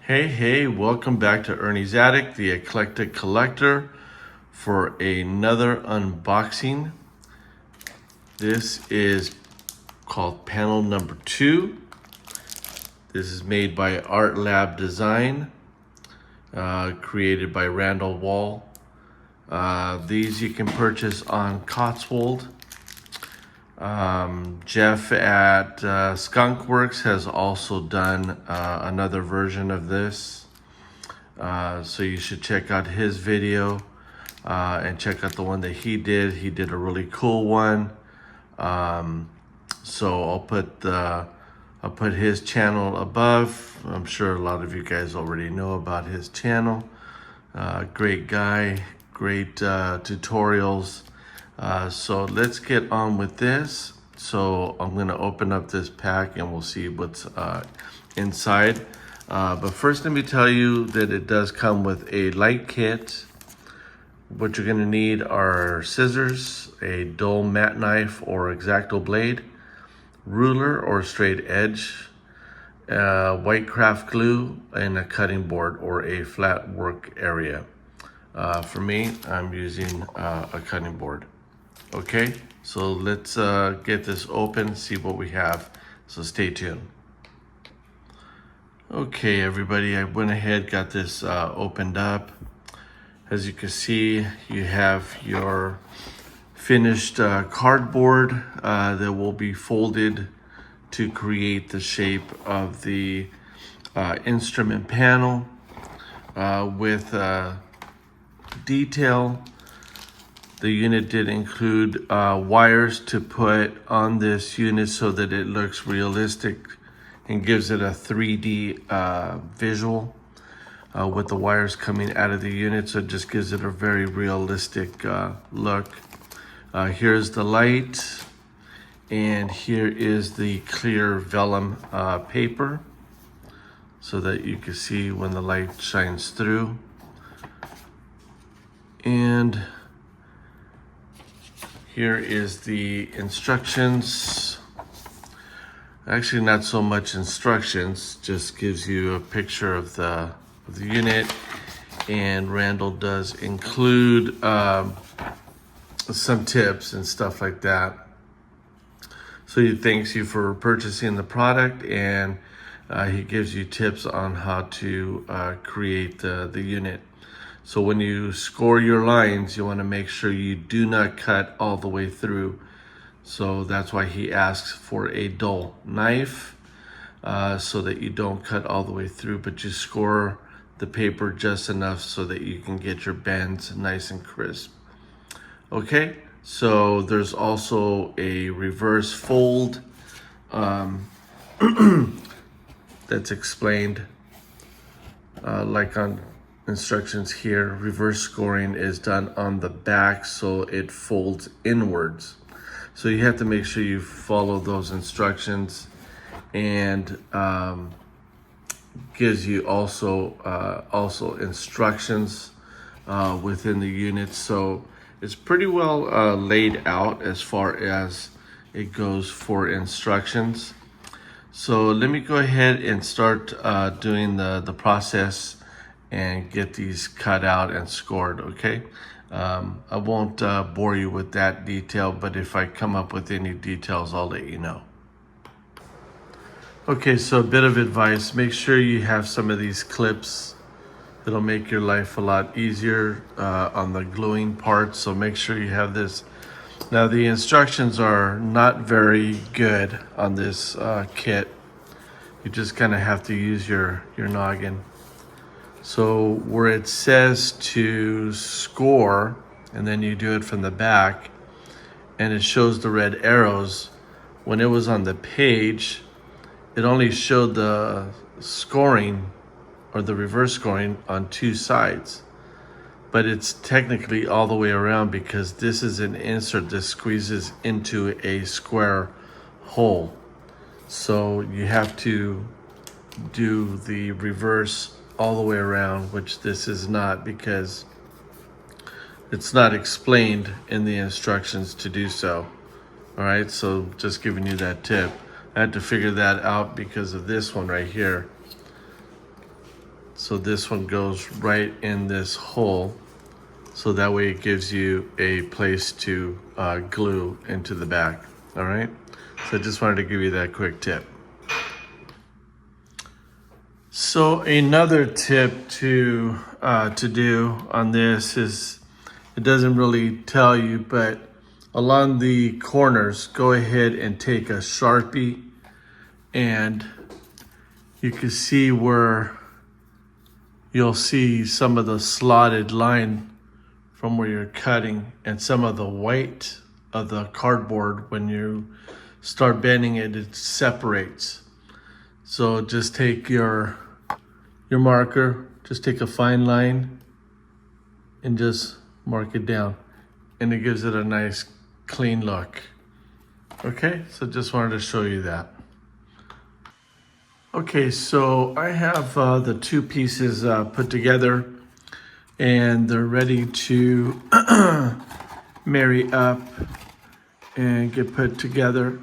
Hey, welcome back to Ernie's Attic, the Eclectic Collector, for another unboxing. This is called panel number 2. This is made by Artlab Design, created by Randall Wall. These you can purchase on Cotswold. Jeff at Skunkworks has also done another version of this, so you should check out his video and check out the one that he did. He did a really cool one. So I'll put his channel above. I'm sure a lot of you guys already know about his channel. Great guy, great tutorials. So let's get on with this. So I'm going to open up this pack and we'll see what's inside. But first let me tell you that it does come with a light kit. What you're going to need are scissors, a dull mat knife or X-Acto blade, ruler or straight edge, white craft glue, and a cutting board or a flat work area. For me, I'm using a cutting board. Okay, so let's get this open, see what we have. So stay tuned. Okay, everybody, I went ahead, got this opened up. As you can see, you have your finished cardboard that will be folded to create the shape of the instrument panel with detail. The unit did include wires to put on this unit so that it looks realistic and gives it a 3D visual with the wires coming out of the unit. So it just gives it a very realistic look. Here's the light, and here is the clear vellum paper so that you can see when the light shines through. And here is the instructions. Actually, not so much instructions, just gives you a picture of the unit. And Randall does include some tips and stuff like that. So he thanks you for purchasing the product, and he gives you tips on how to create the unit. So when you score your lines, you want to make sure you do not cut all the way through. So that's why he asks for a dull knife, so that you don't cut all the way through, but you score the paper just enough so that you can get your bends nice and crisp. Okay, so there's also a reverse fold that's explained like on instructions here. Reverse scoring is done on the back, so it folds inwards. So you have to make sure you follow those instructions, and gives you also instructions within the unit. So it's pretty well laid out as far as it goes for instructions. So let me go ahead and start doing the process and get these cut out and scored, okay? I won't bore you with that detail, but if I come up with any details, I'll let you know. Okay, so a bit of advice: make sure you have some of these clips. It'll make your life a lot easier on the gluing part, so make sure you have this. Now, the instructions are not very good on this kit. You just kind of have to use your noggin. So where it says to score, and then you do it from the back, and it shows the red arrows, when it was on the page, it only showed the scoring or the reverse scoring on two sides. But it's technically all the way around, because this is an insert that squeezes into a square hole. So you have to do the reverse all the way around, which this is not, because it's not explained in the instructions to do so. All right, so just giving you that tip. I had to figure that out because of this one right here. So this one goes right in this hole. So that way it gives you a place to glue into the back, all right? So I just wanted to give you that quick tip. So another tip to do on this is, it doesn't really tell you, but along the corners, go ahead and take a Sharpie, and you can see where you'll see some of the slotted line from where you're cutting, and some of the white of the cardboard, when you start bending it, it separates. So just take your marker, just take a fine line and just mark it down, and it gives it a nice clean look. Okay, so just wanted to show you that. Okay, so I have the two pieces put together, and they're ready to marry up and get put together.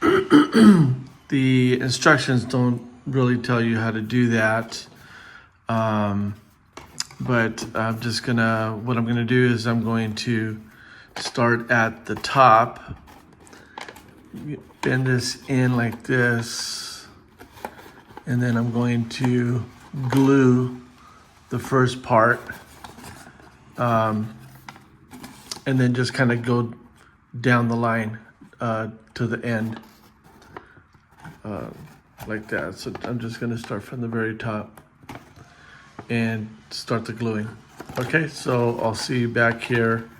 The instructions don't really tell you how to do that, but I'm just gonna, what I'm gonna do is I'm going to start at the top, bend this in like this, and then I'm going to glue the first part, and then just kind of go down the line to the end, like that. So I'm just going to start from the very top and start the gluing. Okay, so I'll see you back here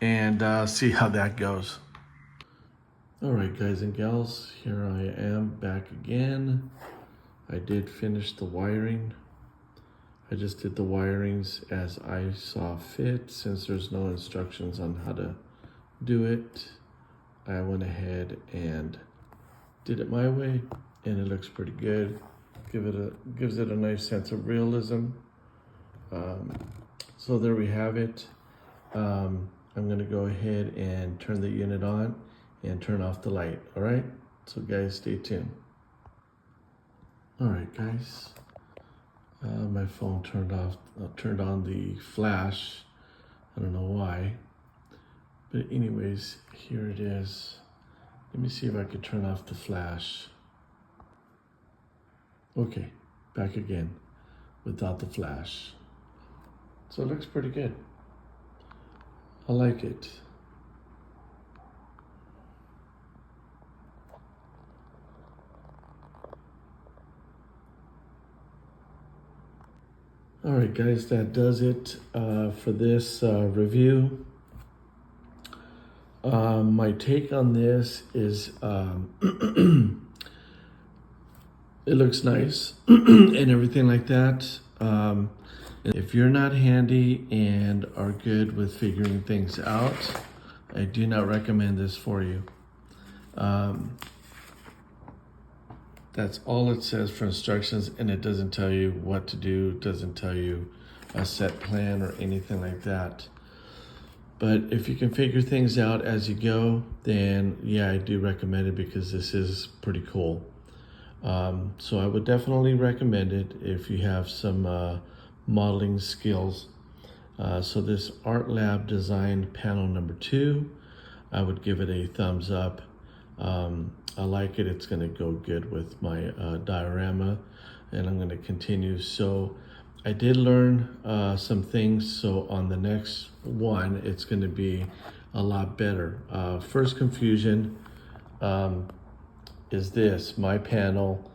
and see how that goes. All right, guys and gals, here I am back again. I did finish the wiring. I just did the wirings as I saw fit. Since there's no instructions on how to do it, I went ahead and did it my way, and it looks pretty good. Gives it a nice sense of realism. So there we have it. I'm gonna go ahead and turn the unit on and turn off the light, all right? So guys, stay tuned. All right, guys. My phone turned on the flash. I don't know why. But anyways, here it is. Let me see if I could turn off the flash. Okay, back again without the flash. So it looks pretty good. I like it. All right, guys, that does it for this review. My take on this is it looks nice and everything like that. If you're not handy and are good with figuring things out, I do not recommend this for you. That's all it says for instructions, and it doesn't tell you what to do, doesn't tell you a set plan or anything like that. But if you can figure things out as you go, then yeah, I do recommend it, because this is pretty cool. So I would definitely recommend it if you have some modeling skills. So this Artlab design panel number 2, I would give it a thumbs up. I like it. It's going to go good with my diorama, and I'm going to continue. So I did learn some things, so on the next one it's going to be a lot better. First confusion is this, my panel,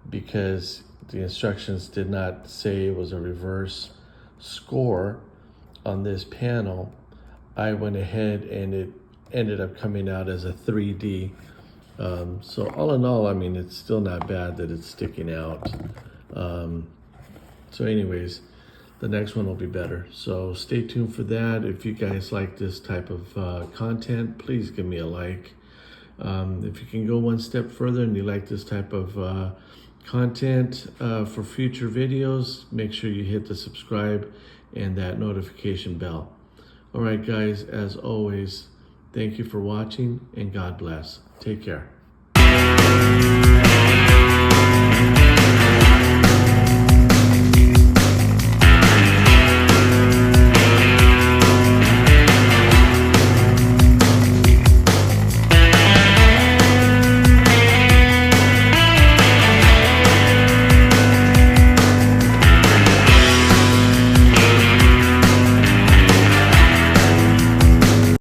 because the instructions did not say it was a reverse score on this panel. I went ahead and it ended up coming out as a 3D. So all in all, I mean, it's still not bad that it's sticking out. So anyways, the next one will be better. So stay tuned for that. If you guys like this type of content, please give me a like. If you can go one step further and you like this type of content for future videos, make sure you hit the subscribe and that notification bell. All right, guys, as always, thank you for watching, and God bless. Take care.